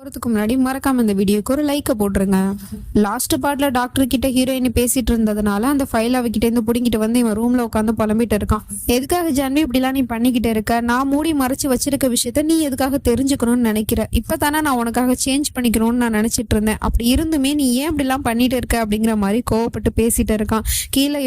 போறதுக்கு முன்னாடி மறக்காம இந்த வீடியோக்கு ஒரு லைக்க போட்டுருங்க. லாஸ்ட் பார்ட்ல டாக்டர் கிட்ட ஹீரோயின் பேசிட்டு இருந்ததுனால அந்த ஃபைல் அவகிட்ட இருந்து புடிங்கிட்டு வந்து இவன் ரூம்ல உட்காந்து புலம்பிட்டு இருக்கான். எதுக்காக ஜான்வி இப்படிலாம் நீ பண்ணிக்கிட்டு இருக்க? நான் மூடி மறைச்சு வச்சிருக்க விஷயத்த நீ எதுக்காக தெரிஞ்சுக்கணும்னு நினைக்கிற? இப்பதானே நான் உனக்காக சேஞ்ச் பண்ணிக்கணும்னு நான் நினைச்சிட்டு இருந்தேன். அப்படி இருந்துமே நீ ஏன் இப்படிலாம் பண்ணிட்டு இருக்க அப்படிங்கிற மாதிரி கோவப்பட்டு பேசிட்டு இருக்கான். கீழே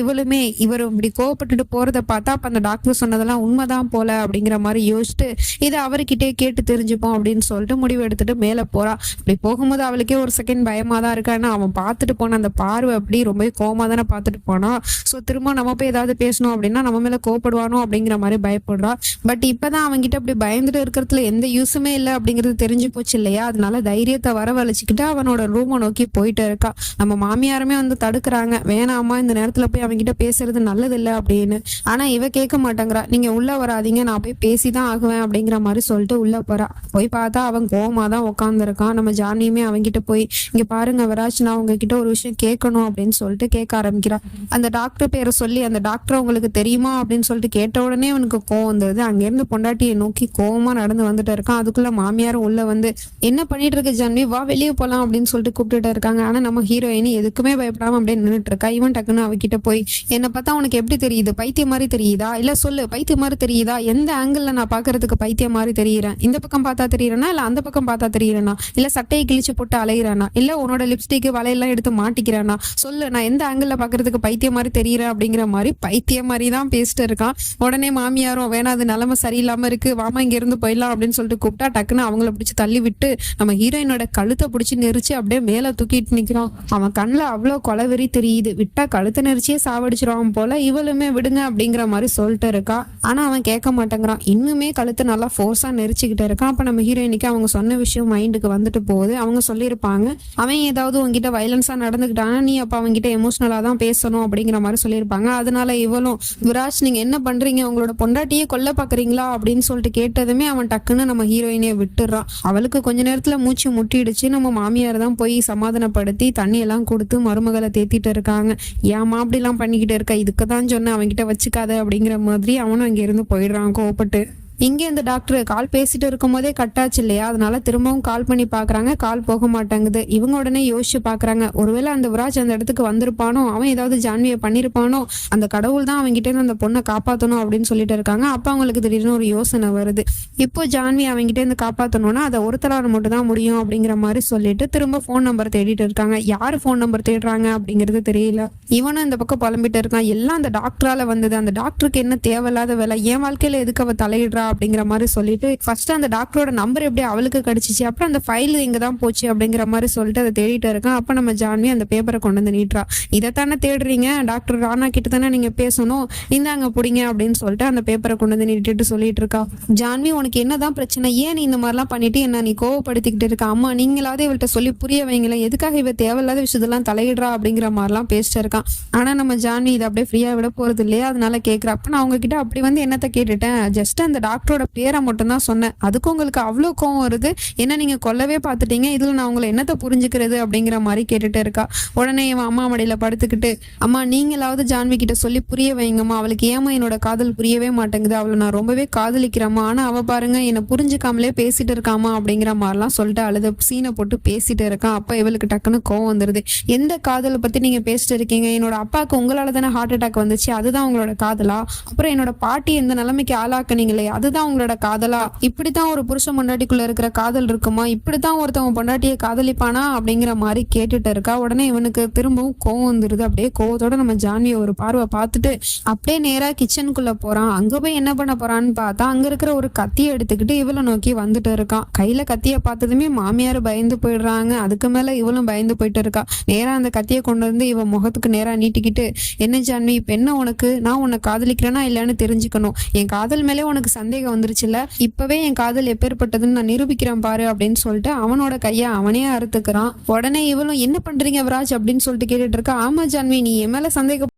இவரும் இப்படி கோவப்பட்டுட்டு போறத பார்த்தா அப்ப அந்த டாக்டர் சொன்னதெல்லாம் உண்மைதான் போல அப்படிங்கிற மாதிரி யோசிச்சுட்டு இதை அவர்கிட்டே கேட்டு தெரிஞ்சுப்போம் அப்படின்னு சொல்லிட்டு முடிவு எடுத்துட்டு மேல போறா. அப்படி போகும்போது அவளுக்கே ஒரு செகண்ட் பயமா தான் இருக்கான்னு அவன் பார்த்துட்டு போன அந்த பார்வை அப்படி ரொம்ப கோவமா தானே பார்த்துட்டு போனா. ஸோ திரும்ப நம்ம போய் ஏதாவது பேசணும் அப்படின்னா நம்ம மேல கோவப்படுவானோ அப்படிங்கிற மாதிரி பயப்படுறா. பட் இப்பதான் அவன்கிட்ட அப்படி பயந்துட்டு இருக்கிறதுல எந்த யூஸுமே இல்லை அப்படிங்கிறது தெரிஞ்சு போச்சு இல்லையா? அதனால தைரியத்தை வரவழைச்சுக்கிட்டு அவனோட ரூமை நோக்கி போயிட்டு இருக்கா. நம்ம மாமியாருமே வந்து தடுக்கிறாங்க, வேணாமா இந்த நேரத்துல போய் அவன்கிட்ட பேசுறது நல்லது இல்லை அப்படின்னு. ஆனா இவ கேட்க மாட்டேங்கிறா. நீங்க உள்ள வராதீங்க, நான் போய் பேசிதான் ஆகுவேன் அப்படிங்கிற மாதிரி சொல்லிட்டு உள்ள போறா. போய் பார்த்தா அவன் கோவமா தான் உட்காந்துருக்கான். நம்ம ஜானியுமே அவன்கிட்ட போய் இங்க பாருங்க வராஜ், நான் உங்ககிட்ட ஒரு விஷயம் கேட்கணும் அப்படின்னு சொல்லிட்டு கேட்க ஆரம்பிக்கிறான். அந்த டாக்டர் பேரை சொல்லி அந்த டாக்டர் உங்களுக்கு தெரியுமா அப்படின்னு சொல்லிட்டு கேட்ட உடனே அவனுக்கு கோவம் வந்தது. அங்கிருந்து பொண்டாட்டியை நோக்கி கோவமா நடந்து வந்துட்டு இருக்கான். அதுக்குள்ள மாமியாரும் உள்ள வந்து என்ன பண்ணிட்டு இருக்க ஜான்வி, வா வெளியே போலாம் அப்படின்னு சொல்லிட்டு கூப்பிட்டுட்டு இருக்காங்க. ஆனா நம்ம ஹீரோயினி எதுக்குமே பயப்படாம அப்படியே நின்றுட்டு இருக்கா. இவன் டக்குன்னு அவகிட்ட போய் என்னை பார்த்தா உனக்கு எப்படி தெரியுது? பைத்தியம் மாதிரி தெரியுதா? இல்ல சொல்லு, பைத்தியம் மாதிரி தெரியுதா? எந்த ஆங்கிள் நான் பாக்குறதுக்கு பைத்தியம் மாதிரி தெரியுறேன்? இந்த பக்கம் பார்த்தா தெரியுறேனா இல்ல அந்த பக்கம் பார்த்தா தெரியுறேனா? இல்ல சட்டையை கிழிச்சு போட்டு அலையிறானா? இல்ல உன்னோட லிப்ஸ்டிக் வலையெல்லாம் எடுத்து மாட்டிக்கிறானா? சொல்லு, நான் எந்த ஆங்கிள் பாக்குறதுக்கு பைத்தியம் மாதிரி தெரியுறேன் அப்படிங்கிற மாதிரி பைத்தியம் மாதிரி தான் பேசிட்டு இருக்கான். உடனே மாமியாரும் வேணா அது நிலைமை சரியில்லாம இருக்கு, வாமா இங்க இருந்து போயிடலாம் அப்படின்னு சொல்லிட்டு கூப்பிட்டா டக்குன்னு அவங்கள பிடிச்சி தள்ளி விட்டு நம்ம ஹீரோயினோட கழுத்தை பிடிச்சி நெரிச்சு அப்படியே மேல தூக்கிட்டு நிக்கிறான். அவன் கண்ணுல அவ்வளவு கொலவெறி தெரியுது. விட்டா கழுத்தை நெரிச்சியே சாவடிச்சிருவான் போல. இவளுமே விடுங்க அப்படிங்கிற மாதிரி சொல்லிட்டு இருக்கா. ஆனா அவன் கேட்க மாட்டேங்கிறான். இன்னுமே கழுத்தை நல்லா ஃபோர்ஸா நெரிச்சுக்கிட்டு இருக்கான். அப்ப நம்ம ஹீரோயினுக்கு அவங்க சொன்ன விஷயம் மைண்டுக்கு வந்துட்டு போகுது. அவங்க சொல்லியிருப்பாங்க, அவன் ஏதாவது உங்ககிட்ட வயலன்ஸா நடந்துக்கிட்டானா நீ அப்ப அவங்ககிட்ட எமோஷனலா தான் பேசணும் அப்படிங்கிற மாதிரி சொல்லியிருப்பாங்க. அதனால இவளும் விராஜ் நீங்க என்ன பண்றீங்க, உங்களோட பொண்டாட்டியே கொல்ல பாக்குறீங்களா அப்படின்னு சொல்லிட்டு கேட்டதுமே அவன் டக்குன்னு நம்ம ஹீரோயினையை விட்டுறான். அவளுக்கு கொஞ்ச நேரத்துல மூச்சு முட்டிடுச்சு. நம்ம மாமியார் தான் போய் சமாதானப்படுத்தி தண்ணி எல்லாம் கொடுத்து மருமகளை தேத்திட்டு இருக்காங்க. ஏமா அப்படி எல்லாம் பண்ணிக்கிட்டு இருக்க, இதுக்குதான் சொன்ன அவன்கிட்ட வச்சுக்காத அப்படிங்கிற மாதிரி அவனும் அங்க இருந்து போயிடுறான் கோவப்பட்டு. இங்கே இந்த டாக்டர் கால் பேசிட்டு இருக்கும் போதே கட்டாச்சு இல்லையா? அதனால திரும்பவும் கால் பண்ணி பாக்குறாங்க, கால் போக மாட்டேங்குது. இவங்க உடனே யோசிச்சு பாக்குறாங்க, ஒருவேளை அந்த விராஜ் அந்த இடத்துக்கு வந்திருப்பானோ, அவன் ஏதாவது ஜான்வியை பண்ணிருப்பானோ, அந்த கடவுள் தான் அவங்ககிட்ட இருந்து அந்த பொண்ணை காப்பாற்றணும் அப்படின்னு சொல்லிட்டு இருக்காங்க. அப்ப அவங்களுக்கு திடீர்னு ஒரு யோசனை வருது. இப்போ ஜான்வி அவங்ககிட்ட இருந்து காப்பாற்றணும்னா அதை ஒருத்தரால் மட்டும் தான் முடியும் அப்படிங்கிற மாதிரி சொல்லிட்டு திரும்ப போன் நம்பர் தேடிட்டு இருக்காங்க. யாரு போன் நம்பர் தேடுறாங்க அப்படிங்கிறது தெரியல. இவனும் இந்த பக்கம் புலம்பிட்டு இருக்கான், எல்லாம் அந்த டாக்டரால வந்தது, அந்த டாக்டருக்கு என்ன தேவையில்லாத வேலை, என் வாழ்க்கையில எதுக்கு அவ தலையிடுறா அப்படிங்கிற மாதிரி சொல்லிட்டு ஃபர்ஸ்ட் அந்த டாக்டரோட நம்பர் எப்படி அவளுக்கு கிடைச்சிச்சு, அப்புறம் அந்த ஃபைல் எங்கதான் போச்சு அப்படிங்கிற மாதிரி சொல்லிட்டு அதை தேடிட்டு இருக்கான். அப்ப நம்ம ஜான்வி அந்த பேப்பரை கொண்டு வந்து நீட்டுறா. இதைத்தானே தேடுறீங்க, டாக்டர் ராணா கிட்ட தானே நீங்க பேசணும், இந்தாங்க பிடிங்க அப்படின்னு சொல்லிட்டு அந்த பேப்பரை கொண்டு வந்து நீட்டிட்டு சொல்லிட்டு இருக்கா. ஜான்வி உனக்கு என்னதான் பிரச்சனை, ஏன் நீ இந்த மாதிரிலாம் பண்ணிட்டு என்ன நீ கோவப்படுத்திக்கிட்டு இருக்க? அம்மா நீங்களாவது இவள்கிட்ட சொல்லி புரிய வைங்களேன், எதுக்காக இவ தேவையில்லாத விஷயத்தெல்லாம் தலையிடுறா அப்படிங்கிற மாதிரிலாம் பேசிட்டு இருக்கான். ஆனா நம்ம ஜான்வி இதை அப்படியே ஃப்ரீயா விட போறது இல்லையா? அதனால கேட்கிறா. அப்ப நான் உங்ககிட்ட அப்படி வந்து என்னத்தை கேட்டுட்டேன், ஜஸ்ட் அந்த டாக்டரோட பேரை மட்டும் தான் சொன்னேன், அதுக்கு உங்களுக்கு அவ்வளவு கோவம் வருது, என்ன நீங்க கொல்லவே பார்த்துட்டீங்க, இதுல நான் உங்களை என்னத்தை புரிஞ்சுக்கிறது அப்படிங்கிற மாதிரி கேட்டுட்டு இருக்கா. உடனே இவன் அம்மா மடியில படுத்துக்கிட்டு, அம்மா நீங்களாவது ஜான்வி கிட்ட சொல்லி புரிய வைங்கம்மா, அவளுக்கு ஏமா என்னோட காதல் புரியவே மாட்டேங்குது, அவளை நான் ரொம்பவே காதலிக்கிறேம்மா, ஆனா அவ பாருங்க என்னை புரிஞ்சுக்காமலே பேசிட்டு இருக்காமா அப்படிங்கிற மாதிரிலாம் சொல்லிட்டு அழுத சீனை போட்டு பேசிட்டு இருக்கான். அப்ப இவளுக்கு டக்குன்னு கோவம் வந்துருது. எந்த காதலை பத்தி நீங்க பேசிட்டு இருக்கீங்க? என்னோட அப்பாவுக்கு உங்களால தானே ஹார்ட் அட்டாக் வந்துச்சு, அதுதான் உங்களோட காதலா? அப்புறம் என்னோட பாட்டி எந்த நிலைமைக்கு ஆளாக்குனீங்களே, அதுதான் உங்களோட காதலா? இப்படித்தான் ஒரு புருஷன் பொண்டாட்டிக்குள்ள இருக்கிற காதல் இருக்குமா? இப்படித்தான் ஒருத்தவங்க பொண்டாட்டியை காதலிப்பானா அப்படிங்கிற மாதிரி கேட்டுட்டு இருக்கா. உடனே இவனுக்கு திரும்பவும் கோவம் வந்துருது. அப்படியே கோவத்தோட நம்ம ஜான்வியை ஒரு பார்வை பார்த்துட்டு அப்படியே நேரா கிச்சனுக்குள்ள போறான். அங்க போய் என்ன பண்ண போறான்னு பார்த்தா அங்க இருக்கிற ஒரு கத்தியை எடுத்துக்கிட்டு இவளை நோக்கி வந்துட்டு இருக்கான். கையில கத்தியை பார்த்ததுமே மாமியார் பயந்து போயிடுறாங்க. அதுக்கு மேல இவளும் பயந்து போயிட்டு இருக்கா. நேரா அந்த கத்தியை கொண்டு வந்து இவ முகத்துக்கு நேரா நீட்டிக்கிட்டு, என்ன ஜான்வி இப்ப என்ன உனக்கு, நான் உன்னை காதலிக்கிறேனா இல்லைன்னு தெரிஞ்சுக்கணும், என் காதல் மேலே உனக்கு சந்தேகம் வந்துருச்சுல்ல, இப்பவே என் காதல் எப்பேற்பட்டதுன்னு நான் நிரூபிக்கிறேன் பாரு அப்படின்னு சொல்லிட்டு அவனோட கையை அவனே அறுத்துக்கிறான். உடனே இவளும் என்ன பண்றீங்க விராஜ் அப்படின்னு சொல்லிட்டு கேட்டுட்டு இருக்கா. ஆமா ஜான்வி, நீ என் மேல சந்தேகம்